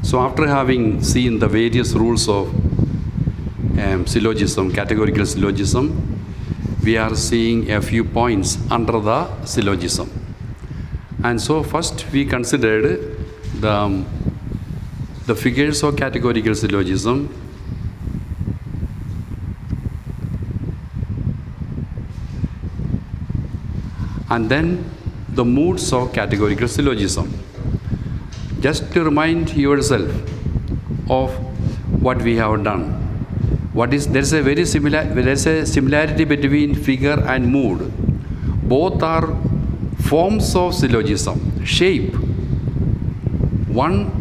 So after having seen the various rules of syllogism, categorical syllogism, we are seeing a few points under the syllogism. And so first we considered the figures of categorical syllogism. And then the moods of categorical syllogism. Just to remind yourself of what we have done. There's a similarity between figure and mood. Both are forms of syllogism, shape. One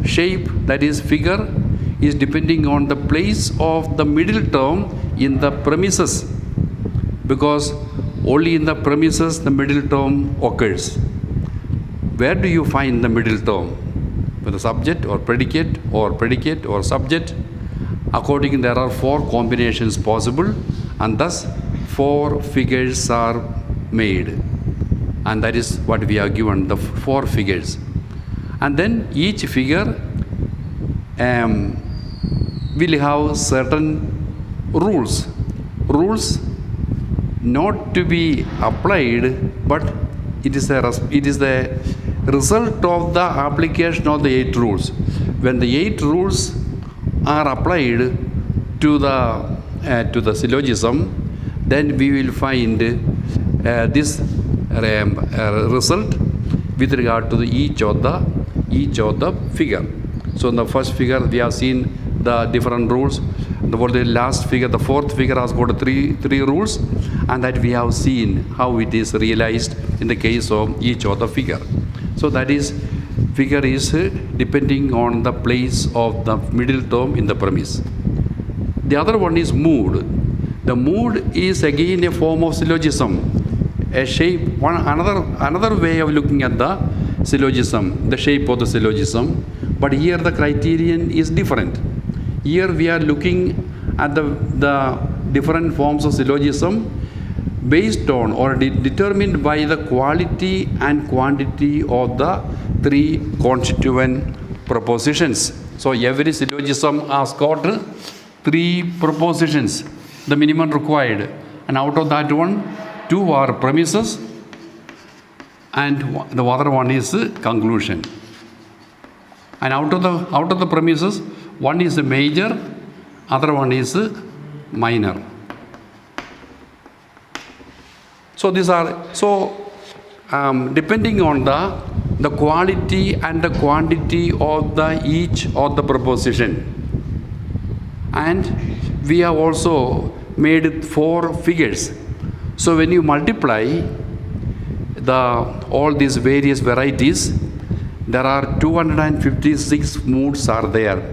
shape, that is figure, is depending on the place of the middle term in the premises, because only in the premises the middle term occurs. Where do you find the middle term? With the subject or predicate or subject. Accordingly, there are 4 combinations possible, and thus 4 figures are made. And that is what we are given, the 4 figures. And then each figure will have certain rules. Rules not to be applied, but it is the result of the application of the 8 rules. When the 8 rules are applied to the syllogism, then we will find this result with regard to each of the figure. So in the first figure we have seen the different rules. For the last figure, the 4th figure has got three rules, and that we have seen how it is realized in the case of each of the figure. So that is, figure is depending on the place of the middle term in the premise. The other one is mood. The mood is again a form of syllogism, a shape, another way of looking at the syllogism, the shape of the syllogism. But here the criterion is different. Here we are looking at the different forms of syllogism based on or determined by the quality and quantity of the 3 constituent propositions. So every syllogism has got 3 propositions, the minimum required, and out of that one, 2 are premises and the other one is conclusion. And out of the premises, one is a major, other one is minor. So these are depending on the quality and the quantity of each of the proposition. And we have also made 4 figures. So when you multiply all these various varieties, there are 256 moods are there.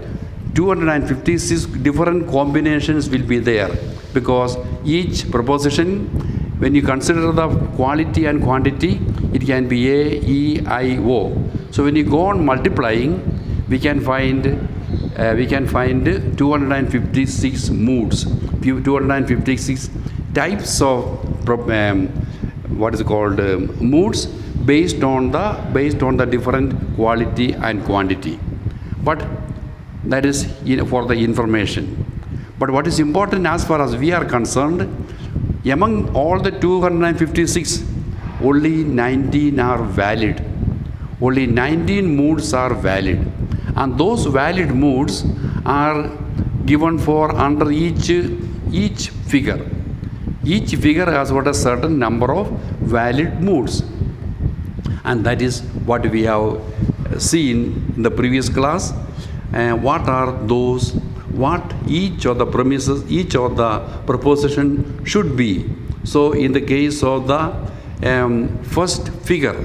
256 different combinations will be there, because each proposition, when you consider the quality and quantity, it can be A, E, I, O. So when you go on multiplying, we can find 256 moods, 256 types of moods based on the different quality and quantity. But that is for the information. But what is important as far as we are concerned, among all the 256, only 19 are valid. Only 19 moods are valid. And those valid moods are given for under each figure. Each figure has got a certain number of valid moods. And that is what we have seen in the previous class. What are those? What each of the premises, each of the proposition should be. So in the case of the first figure,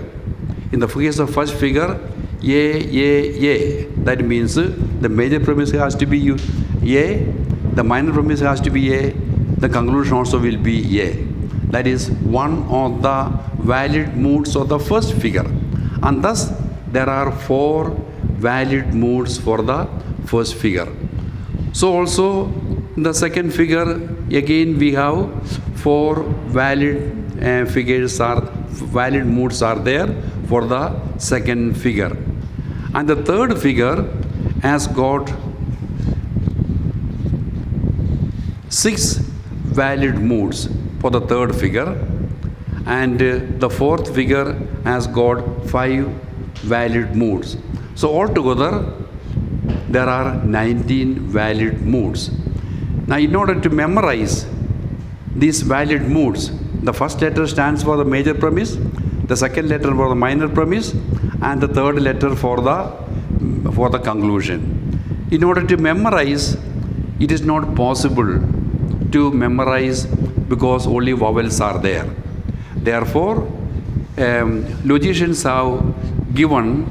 in the case of first figure, A, that means the major premise has to be A, the minor premise has to be A, the conclusion also will be A. That is one of the valid moods of the first figure. And thus there are 4 valid moods for the first figure. So also in the second figure, again we have 4 valid valid moods are there for the second figure. And the third figure, has got 6 valid moods for the third figure, and the fourth figure has got 5 valid moods. So altogether there are 19 valid moods. Now in order to memorize these valid moods, the first letter stands for the major premise, the second letter for the minor premise, and the third letter for the conclusion. In order to memorize, it is not possible to memorize because only vowels are there. Therefore, logicians have given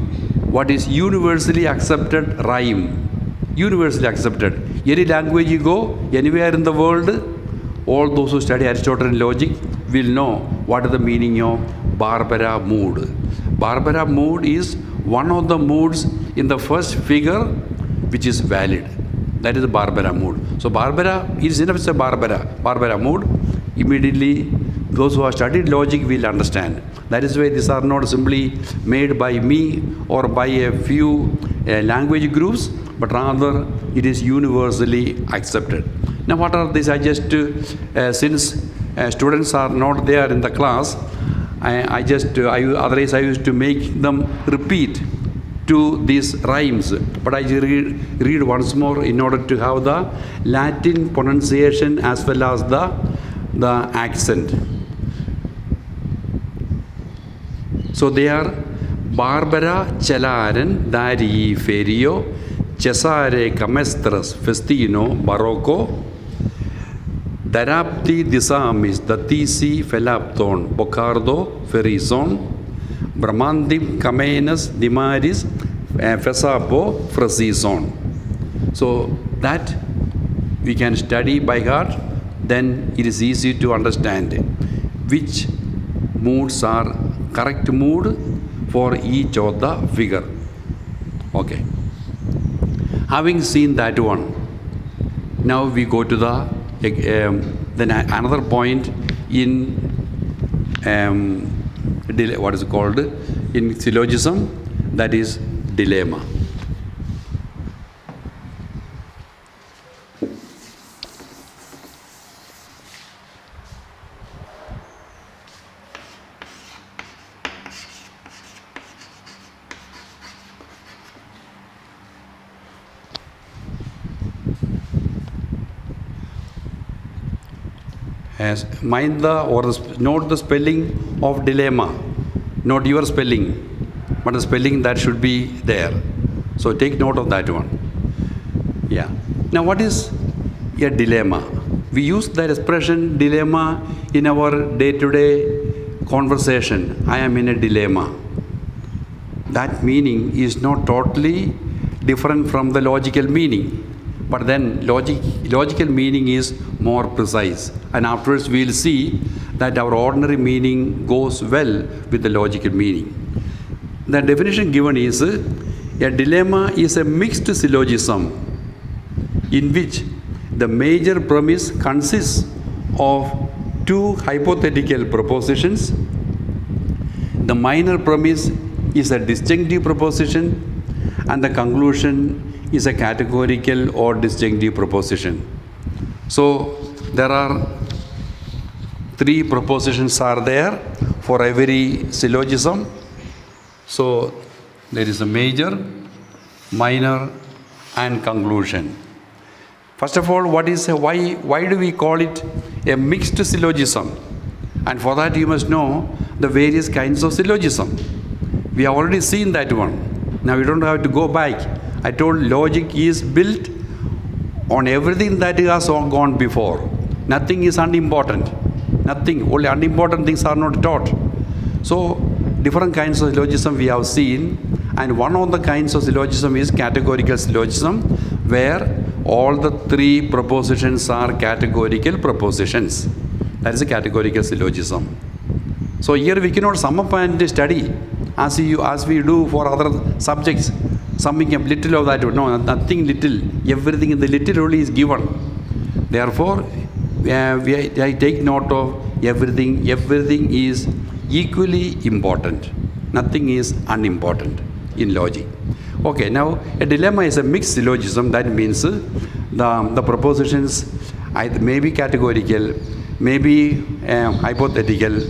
what is universally accepted rhyme. Universally accepted. Any language you go, anywhere in the world, all those who study Aristotelian logic will know what is the meaning of Barbara mood. Barbara mood is one of the moods in the first figure which is valid. That is the Barbara mood. So Barbara is enough as a Barbara mood. Immediately those who have studied logic will understand. That is why these are not simply made by me or by a few language groups, but rather it is universally accepted. Now what are these? I just, since students are not there in the class, otherwise I used to make them repeat to these rhymes, but I read once more in order to have the Latin pronunciation as well as the accent. So they are Barbara Celaren Dari Ferio Cesare Camestras Festino Barocco Darapti Disamis Datisi Felapton Bocardo Ferison Bramandim Camenas Dimaris Fesapo Frasison. So that we can study by heart, then it is easy to understand which moods are correct mood for each of the figure. Okay. Having seen that one, now we go to the then another point in what is it called in syllogism, that is dilemma. Mind note the spelling of dilemma, not your spelling, but the spelling that should be there. So take note of that one. Yeah. Now what is a dilemma? We use that expression dilemma in our day-to-day conversation. I am in a dilemma. That meaning is not totally different from the logical meaning. But then logical meaning is more precise, and afterwards we will see that our ordinary meaning goes well with the logical meaning. The definition given is a dilemma is a mixed syllogism in which the major premise consists of 2 hypothetical propositions. The minor premise is a disjunctive proposition, and the conclusion is a categorical or disjunctive proposition. So there are 3 propositions are there for every syllogism. So there is a major, minor, and conclusion. First of all, why do we call it a mixed syllogism? And for that you must know the various kinds of syllogism. We have already seen that one. Now we don't have to go back. I told logic is built on everything that has gone before. Nothing is unimportant. Nothing, only unimportant things are not taught. So different kinds of syllogism we have seen, and one of the kinds of syllogism is categorical syllogism, where all the 3 propositions are categorical propositions. That is a categorical syllogism. So here we cannot sum up and study as we do for other subjects. Summing up little of that, no, nothing little. Everything in the little only is given. Therefore, I take note of everything. Everything is equally important. Nothing is unimportant. in logic. Okay, now a dilemma is a mixed syllogism. That means the propositions may be categorical, maybe hypothetical,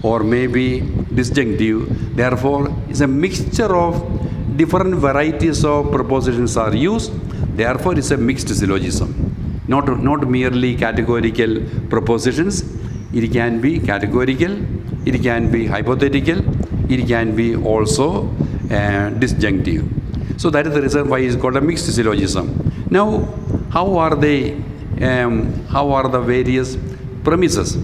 or maybe disjunctive. Therefore, it's a mixture of different varieties of propositions are used. Therefore, it's a mixed syllogism. Not merely categorical propositions. It can be categorical, it can be hypothetical, it can be also disjunctive. So that is the reason why it's called a mixed syllogism. Now, how are the various premises?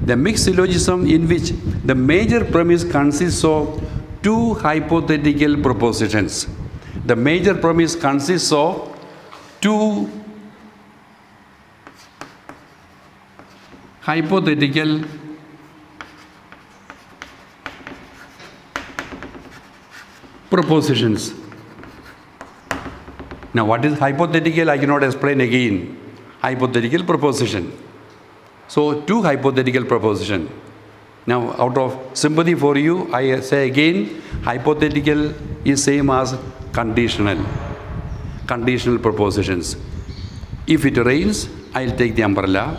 The mixed syllogism in which the major premise consists of two hypothetical propositions. The major premise consists of two hypothetical propositions. Now, what is hypothetical? I cannot explain again. Hypothetical proposition. So, two hypothetical proposition. Now, out of sympathy for you, I say again, hypothetical is same as conditional propositions. If it rains, I'll take the umbrella,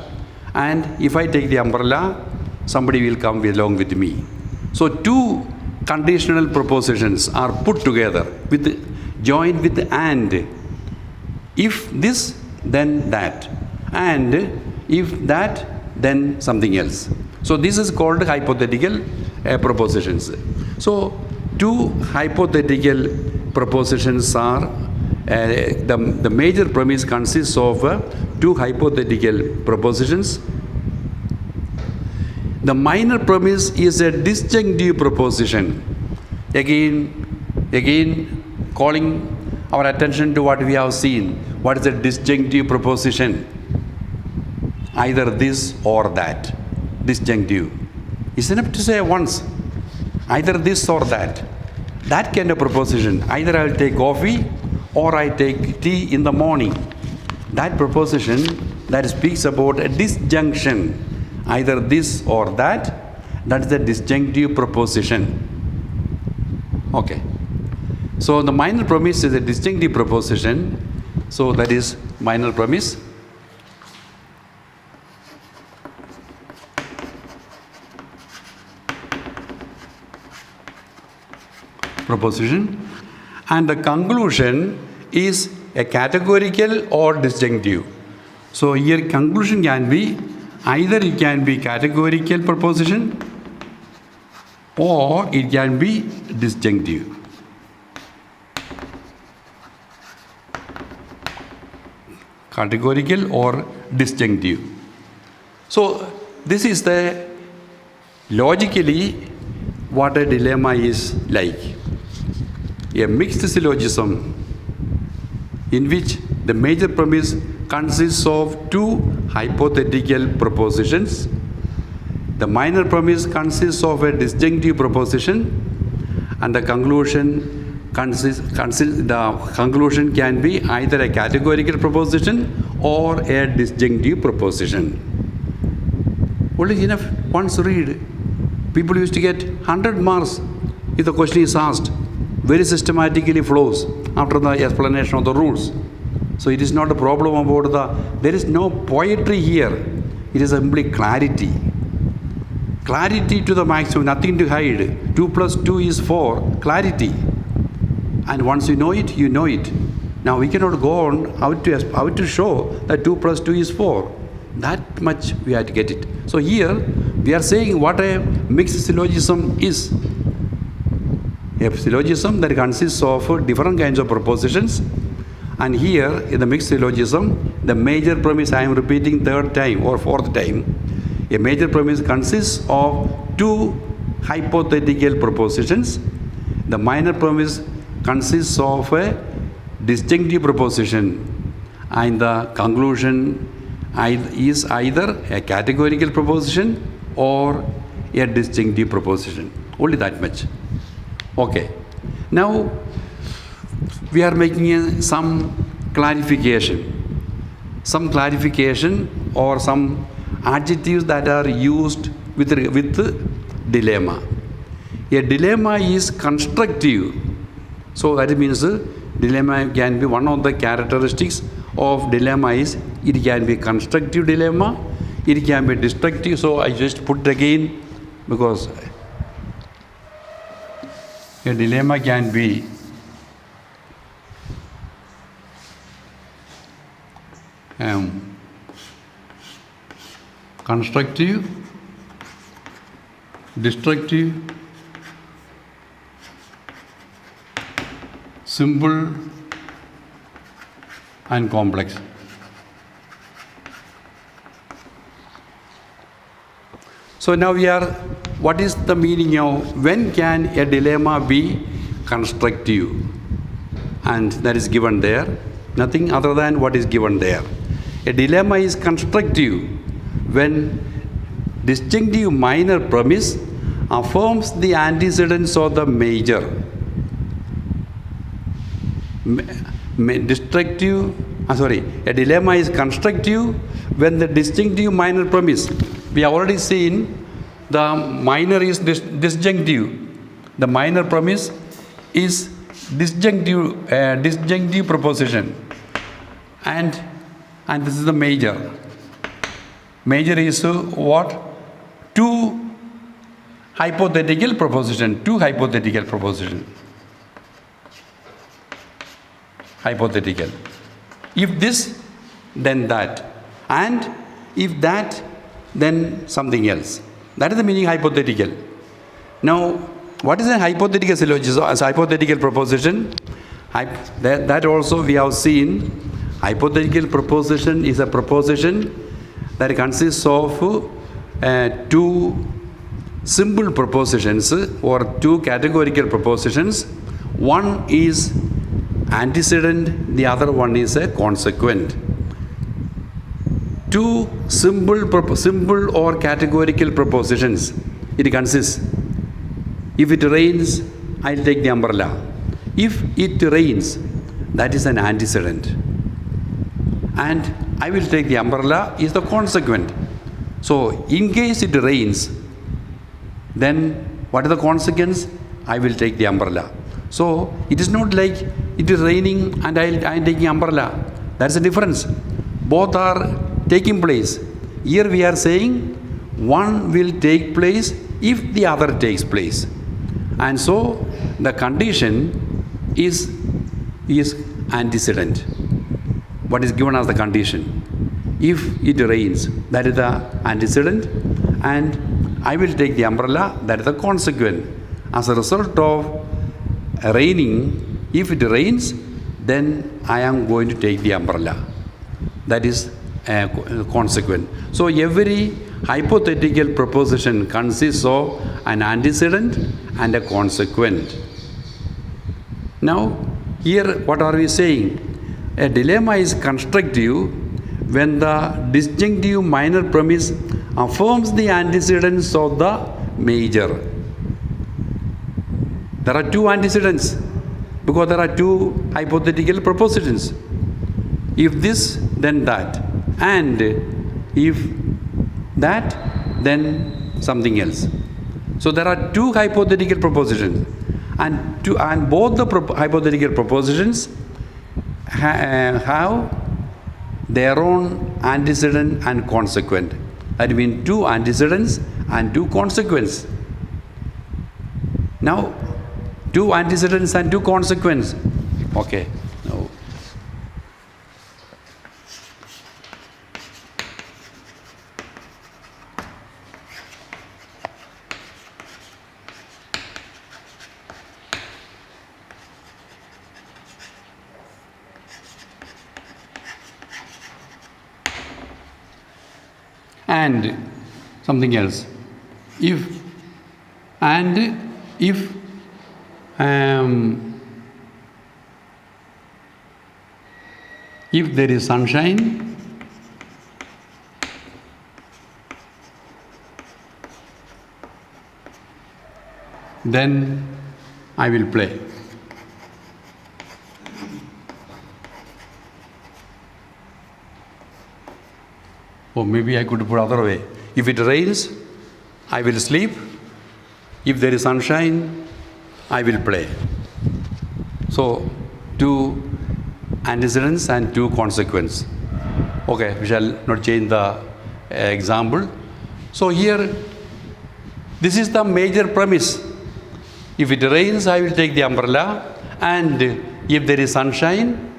and if I take the umbrella, somebody will come along with me. So, two conditional propositions are put together, joined with and. If this, then that, and if that, then something else. So this is called hypothetical propositions. So two hypothetical propositions are the major premise consists of two hypothetical propositions. The minor premise is a disjunctive proposition. Again calling our attention to what we have seen. What is a disjunctive proposition? Either this or that. Disjunctive. It's enough to say once, either this or that. That kind of proposition. Either I will take coffee or I take tea in the morning. That proposition that speaks about a disjunction. Either this or that. That is the disjunctive proposition. Okay. So the minor premise is a disjunctive proposition. So that is minor premise. Proposition, and the conclusion is a categorical or disjunctive. So here conclusion can be either it can be categorical proposition or it can be disjunctive. Categorical or disjunctive. So this is the logically what a dilemma is like. A mixed syllogism in which the major premise consists of two hypothetical propositions. The minor premise consists of a disjunctive proposition, and the conclusion can be either a categorical proposition or a disjunctive proposition. Only enough once read. People used to get 100 marks if the question is asked. Very systematically flows after the explanation of the rules. So it is not a problem about there is no poetry here. It is simply clarity. Clarity to the maximum, nothing to hide. 2 plus 2 is 4, clarity. And once you know it, you know it. Now we cannot go on how to show that 2 plus 2 is 4. That much we have to get it. So here we are saying what a mixed syllogism is. A syllogism that consists of different kinds of propositions, and here in the mixed syllogism, the major premise, I am repeating third time or fourth time, a major premise consists of two hypothetical propositions. The minor premise consists of a disjunctive proposition, and the conclusion is either a categorical proposition or a disjunctive proposition. Only that much. Okay. Now we are making some clarification or some adjectives that are used with dilemma. A dilemma is constructive So that means dilemma can be one of the characteristics of dilemma is it can be constructive dilemma, it can be destructive. So I just put it again because a dilemma can be constructive, destructive, simple and complex. So now what is the meaning of when can a dilemma be constructive? And that is given there, nothing other than what is given there. A dilemma is constructive when disjunctive minor premise affirms the antecedents of the major. A dilemma is constructive when the disjunctive minor premise. We have already seen the minor is disjunctive. The minor premise is disjunctive proposition, and this is the major. Major is what? Two hypothetical proposition. Hypothetical. If this, then that, and if that, then something else. That is the meaning hypothetical. Now, what is a hypothetical syllogism? As hypothetical proposition, that also we have seen. Hypothetical proposition is a proposition that consists of two simple propositions or two categorical propositions. One is antecedent, the other one is a consequent. Two simple or categorical propositions. It consists. If it rains, I'll take the umbrella. If it rains, that is an antecedent. And I will take the umbrella is the consequent. So in case it rains, then what is the consequence? I will take the umbrella. So it is not like it is raining and I am taking umbrella. That's the difference. Both are taking place. Here we are saying one will take place if the other takes place. And so the condition is antecedent. What is given as the condition? If it rains, that is the antecedent, and I will take the umbrella, that is the consequent. As a result of raining, if it rains, then I am going to take the umbrella. That is consequent. So every hypothetical proposition consists of an antecedent and a consequent. Now, here what are we saying? A dilemma is constructive when the disjunctive minor premise affirms the antecedents of the major. There are two antecedents because there are two hypothetical propositions. If this, then that, and if that, then something else. So there are two hypothetical propositions, and both the hypothetical propositions have their own antecedent and consequent. That means two antecedents and two consequences. Now, two antecedents and two consequences. Okay. Now, and something else. If there is sunshine, then I will play. Or maybe I could put other way. If it rains, I will sleep. If there is sunshine, I will play. So, two antecedents and two consequence. Okay, we shall not change the example. So here, this is the major premise. If it rains, I will take the umbrella, and if there is sunshine,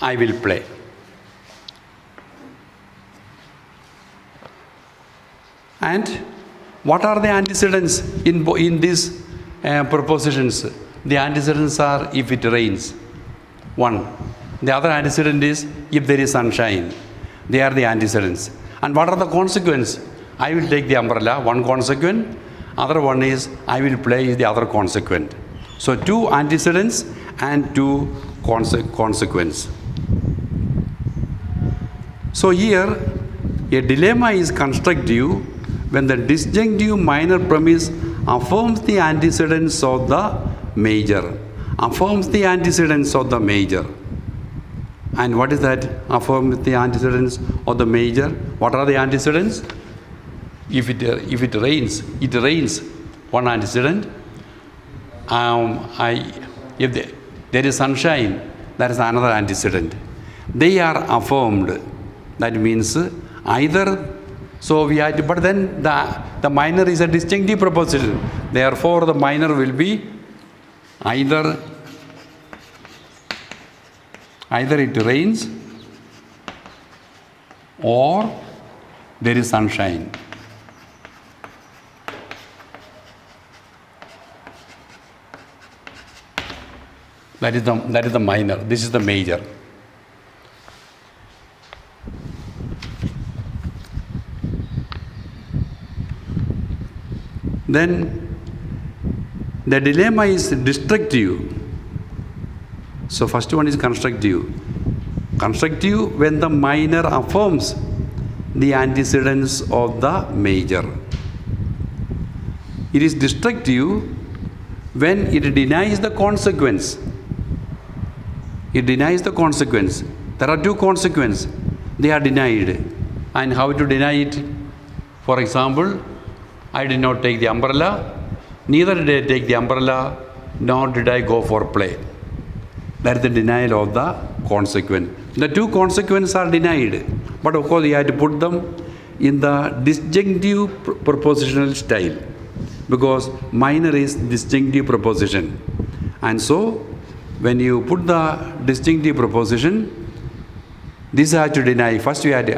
I will play. And what are the antecedents in these propositions? The antecedents are if it rains. One. The other antecedent is if there is sunshine. They are the antecedents. And what are the consequences? I will take the umbrella, one consequent. Other one is I will play is the other consequent. So two antecedents and two consequence. So here a dilemma is constructive when the disjunctive minor premise affirms the antecedents of the major. Affirms the antecedents of the major. And what is that? Affirms the antecedents of the major. What are the antecedents? If it rains, it rains. One antecedent. If there is sunshine, that is another antecedent. They are affirmed. That means either. So we had, but then the minor is a disjunctive proposition. Therefore, the minor will be either it rains or there is sunshine. That is the minor. This is the major. Then the dilemma is destructive. So first one is constructive. Constructive when the minor affirms the antecedents of the major. It is destructive when it denies the consequence. It denies the consequence. There are two consequences. They are denied. And how to deny it? For example, I did not take the umbrella, neither did I take the umbrella, nor did I go for play. That is the denial of the consequence. The two consequences are denied, but of course you have to put them in the disjunctive propositional style, because minor is disjunctive proposition. And so, when you put the disjunctive proposition, this has to deny. First you had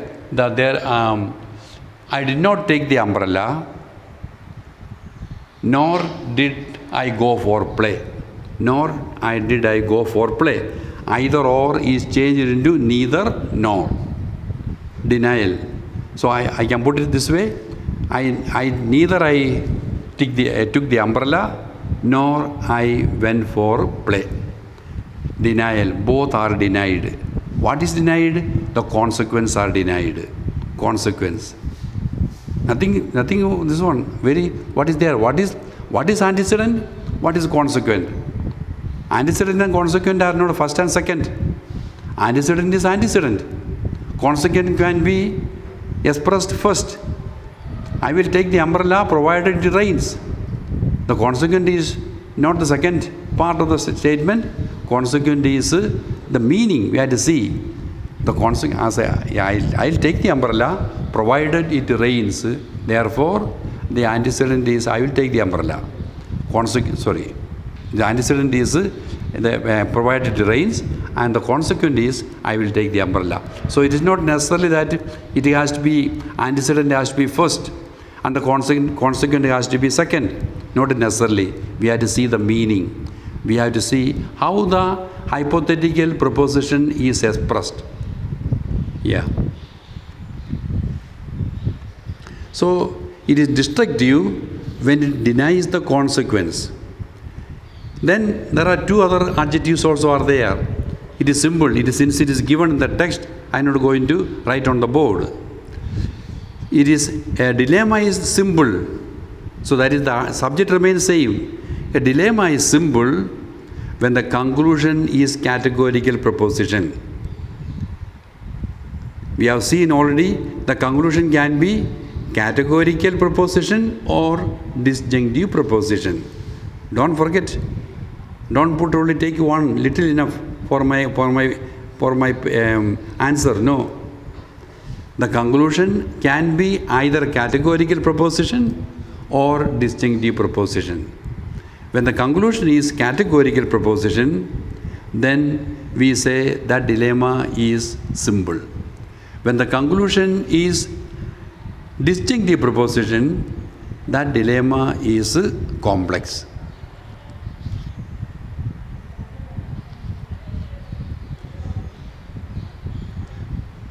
I did not take the umbrella, nor did I go for play. Nor did I go for play. Either or is changed into neither nor. Denial. So I can put it this way. Neither I took the umbrella, nor I went for play. Denial. Both are denied. What is denied? The consequence are denied. Consequence. Nothing, this one. What is there? What is antecedent? What is consequent? Antecedent and consequent are not first and second. Antecedent is antecedent. Consequent can be expressed first. I will take the umbrella provided it rains. The consequent is not the second part of the statement. Consequent is the meaning. We have to see the consequent as I'll take the umbrella provided it rains. Therefore, the antecedent is I will take the umbrella. The antecedent is provided it rains, and the consequent is I will take the umbrella. So it is not necessarily that it has to be antecedent has to be first, and the consequent has to be second. Not necessarily. We have to see the meaning. We have to see how the hypothetical proposition is expressed. Yeah. So it is destructive when it denies the consequence. Then there are two other adjectives also are there. It is simple. Since it is given in the text, I am not going to write on the board. It is a dilemma is simple. So that is the subject remains same. A dilemma is simple when the conclusion is categorical proposition. We have seen already the conclusion can be categorical proposition or disjunctive proposition. Don't forget. Don't put only take one, little enough for my answer. No. The conclusion can be either categorical proposition or disjunctive proposition. When the conclusion is categorical proposition, then we say that dilemma is simple. When the conclusion is disjunctive proposition, that dilemma is complex.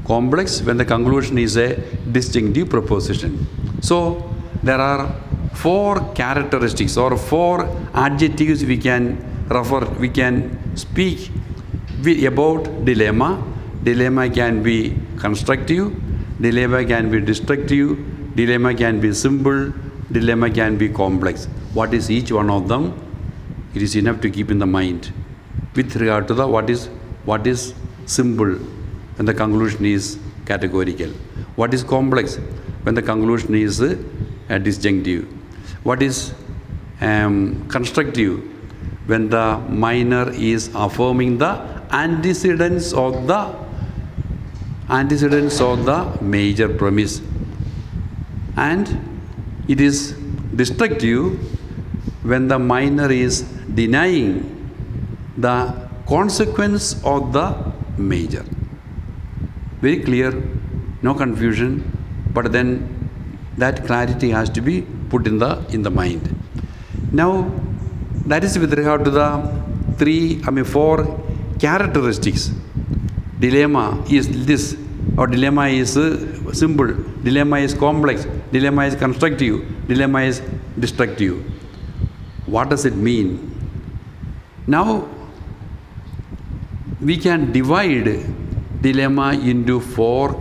Complex when the conclusion is a disjunctive proposition. So there are 4 characteristics or 4 adjectives we can speak about dilemma. Dilemma can be constructive, dilemma can be destructive, dilemma can be simple, dilemma can be complex. What is each one of them? It is enough to keep in the mind. With regard to the what is simple when the conclusion is categorical. What is complex when the conclusion is disjunctive. What is constructive when the minor is affirming the antecedents of the major premise. And it is destructive when the minor is denying the consequence of the major. Very clear, no confusion, but then that clarity has to be put in the mind. Now, that is with regard to the 4 characteristics. Dilemma is this, or dilemma is simple, dilemma is complex, dilemma is constructive, dilemma is destructive. What does it mean? Now, we can divide dilemma into four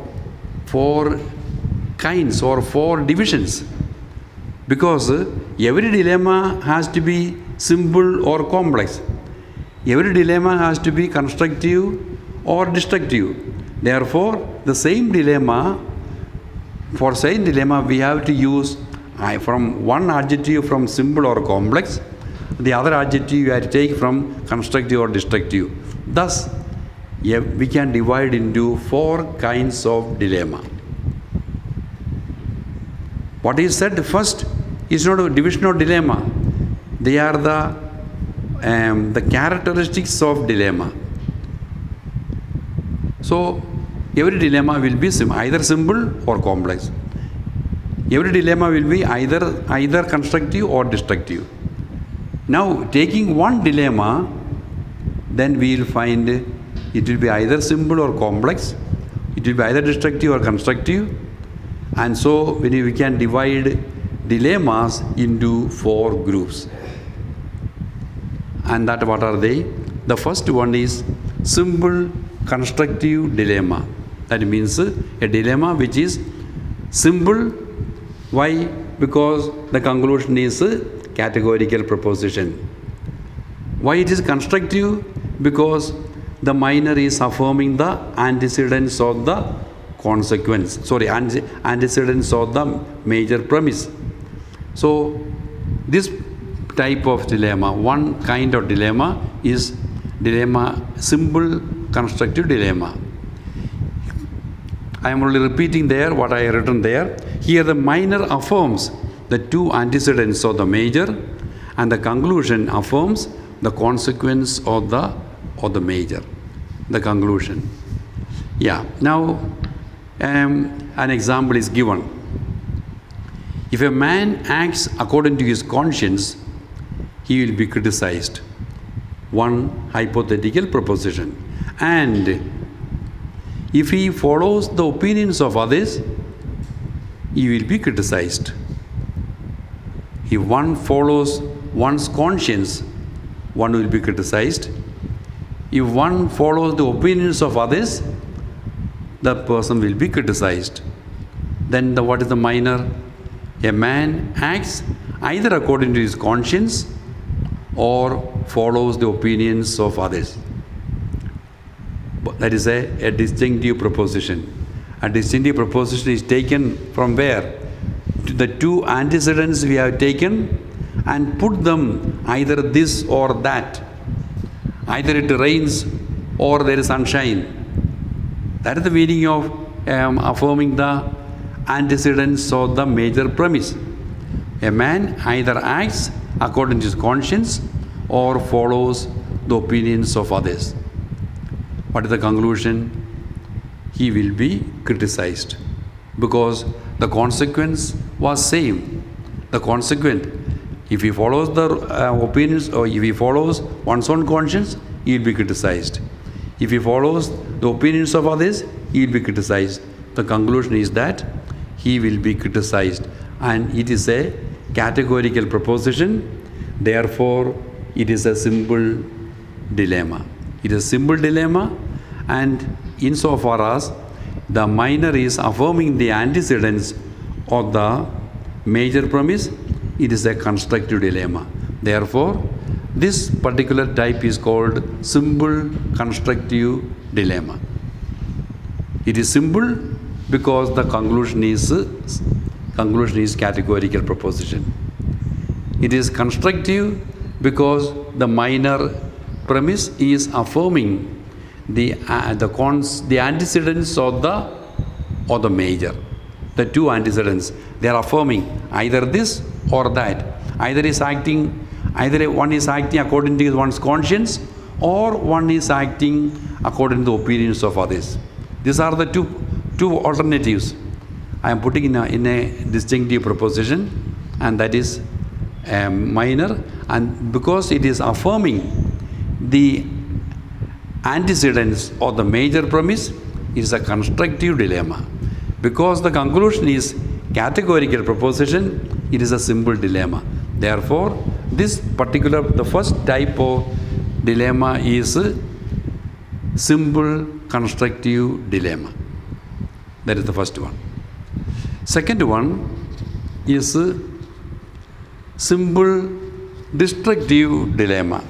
kinds or 4 divisions, because every dilemma has to be simple or complex. Every dilemma has to be constructive or destructive. Therefore, the same dilemma, for same dilemma we have to use from one adjective from simple or complex, the other adjective you have to take from constructive or destructive. Thus, we can divide into 4 kinds of dilemma. What is said first is not a division of dilemma. They are the characteristics of dilemma. So, every dilemma will be either simple or complex. Every dilemma will be either constructive or destructive. Now, taking one dilemma, then we will find it will be either simple or complex. It will be either destructive or constructive. And so, we can divide dilemmas into 4 groups. And that what are they? The first one is simple constructive dilemma. That means a dilemma which is simple. Why? Because the conclusion is a categorical proposition. Why it is constructive? Because the minor is affirming the antecedents of the antecedents of the major premise. So, this type of dilemma, one kind of dilemma is dilemma, simple constructive dilemma. I am only repeating there what I have written there. Here the minor affirms the 2 antecedents of the major, and the conclusion affirms the consequence of the major, the conclusion. Yeah, now an example is given. If a man acts according to his conscience, he will be criticized. One hypothetical proposition. And if he follows the opinions of others, he will be criticized. If one follows one's conscience, one will be criticized. If one follows the opinions of others, the person will be criticized. Then what is the minor? A man acts either according to his conscience or follows the opinions of others. That is a disjunctive proposition. A disjunctive proposition is taken from where? The 2 antecedents we have taken and put them either this or that. Either it rains or there is sunshine. That is the meaning of affirming the antecedents of the major premise. A man either acts according to his conscience or follows the opinions of others. What is the conclusion? He will be criticized because the consequence was same. The consequent, if he follows the opinions or if he follows one's own conscience, he will be criticized. If he follows the opinions of others, he will be criticized. The conclusion is that he will be criticized, and it is a categorical proposition. Therefore, it is a simple dilemma. It is a simple dilemma, and insofar as the minor is affirming the antecedents of the major premise, it is a constructive dilemma. Therefore, this particular type is called simple constructive dilemma. It is simple because the conclusion is categorical proposition. It is constructive because the minor premise is affirming the antecedents of the major. The two antecedents, they are affirming either this or that. Either one is acting according to one's conscience, or one is acting according to the opinions of others. These are the two alternatives. I am putting in a distinctive proposition, and that is minor, and because it is affirming the antecedents of the major premise, it is a constructive dilemma. Because the conclusion is categorical proposition, it is a simple dilemma. Therefore, the first type of dilemma is simple constructive dilemma. That is the first one. Second one is simple destructive dilemma.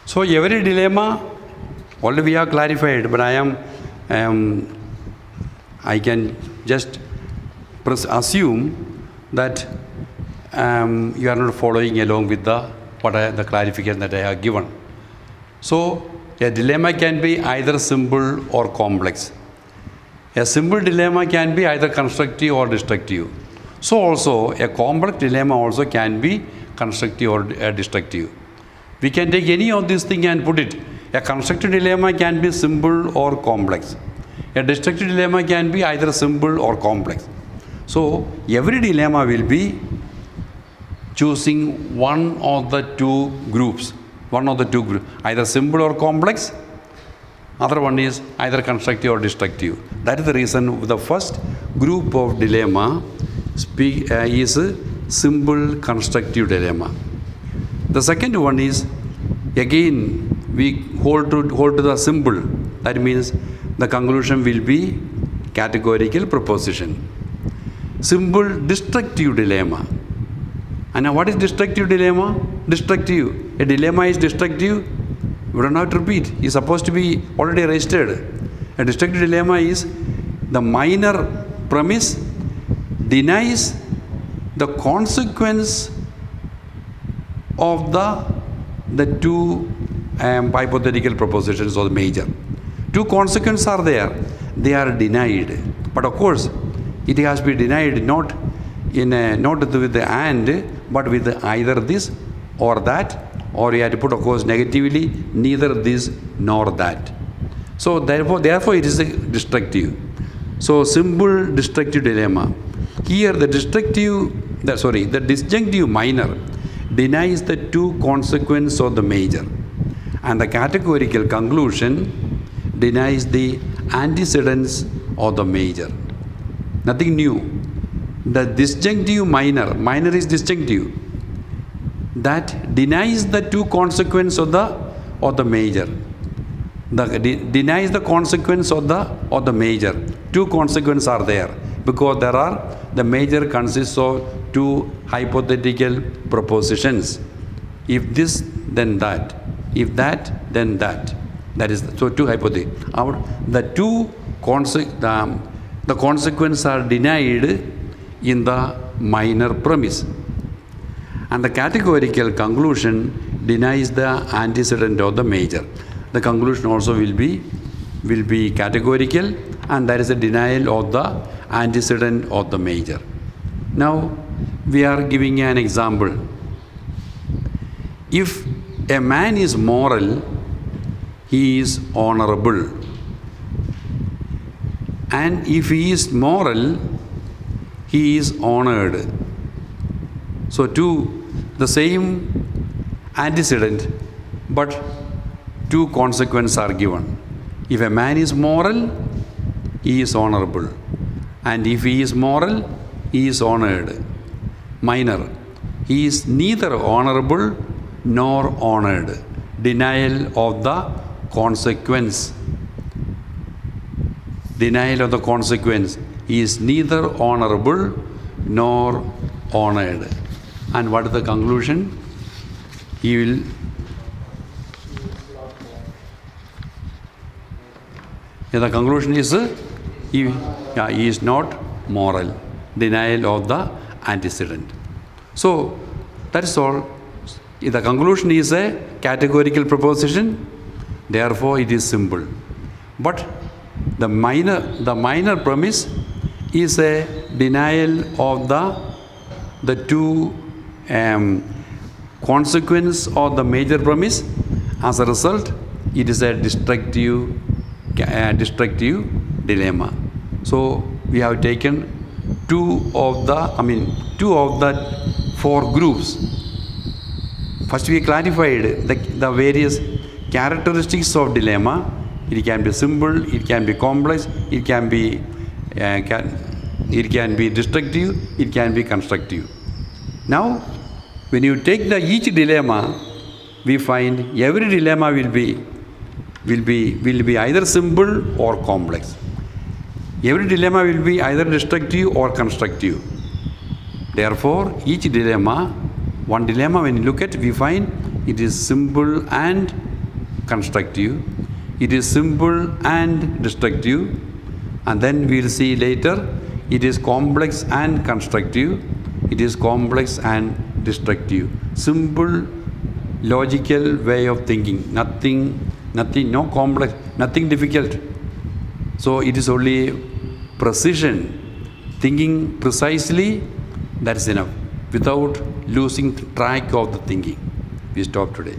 So every dilemma already we have clarified, but I can just assume that you are not following along with the clarification that I have given. So a dilemma can be either simple or complex. A simple dilemma can be either constructive or destructive. So also a complex dilemma also can be constructive or destructive. We can take any of these things and put it. A constructive dilemma can be simple or complex. A destructive dilemma can be either simple or complex. So every dilemma will be choosing one of the two groups, either simple or complex. Other one is either constructive or destructive. That is the reason the first group of dilemma is a simple constructive dilemma. The second one is, again, we hold to the simple. That means the conclusion will be categorical proposition. Simple destructive dilemma. And now what is destructive dilemma? Destructive. A dilemma is destructive. We don't have to repeat. It's supposed to be already registered. A destructive dilemma is the minor premise denies the consequence of the two hypothetical propositions or the major. Two consequences are there. They are denied. But of course, it has to be denied not with the and, but with either this or that, or you have to put, of course, negatively, neither this nor that. So therefore it is a destructive. So simple destructive dilemma. Here the disjunctive minor denies the two consequences of the major, and the categorical conclusion denies the antecedents of the major. Nothing new. The disjunctive minor is disjunctive, that denies the two consequences of the major. Denies the consequence of the major. Two consequences are there because the major consists of two hypothetical propositions. If this, then that. If that, then that. That is so two hypotheses. The consequences are denied in the minor premise, and the categorical conclusion denies the antecedent of the major. The conclusion also will be categorical, and that is a denial of the antecedent of the major. Now we are giving an example. If a man is moral, he is honorable, and if he is moral, he is honored. So the same antecedent, but two consequences are given. If a man is moral, he is honorable, and if he is moral, he is honored. Minor. He is neither honorable nor honored. Denial of the consequence. Denial of the consequence. He is neither honorable nor honored. And what is the conclusion? He will the conclusion is he is not moral. Denial of the antecedent. So that is all. The conclusion is a categorical proposition, therefore it is simple. But the minor premise is a denial of the two consequence of the major premise. As a result, it is a destructive dilemma. So we have taken two of the four groups. First we clarified the various characteristics of dilemma. It can be simple, it can be complex, it can be destructive, it can be constructive. Now when you take each dilemma, we find every dilemma will be either simple or complex. Every dilemma will be either destructive or constructive. Therefore, each dilemma, one dilemma when you look at, we find it is simple and constructive. It is simple and destructive. And then we will see later, it is complex and constructive. It is complex and destructive. Simple, logical way of thinking. Nothing, no complex, nothing difficult. So it is only precision, thinking precisely, that is enough, without losing track of the thinking. We stop today.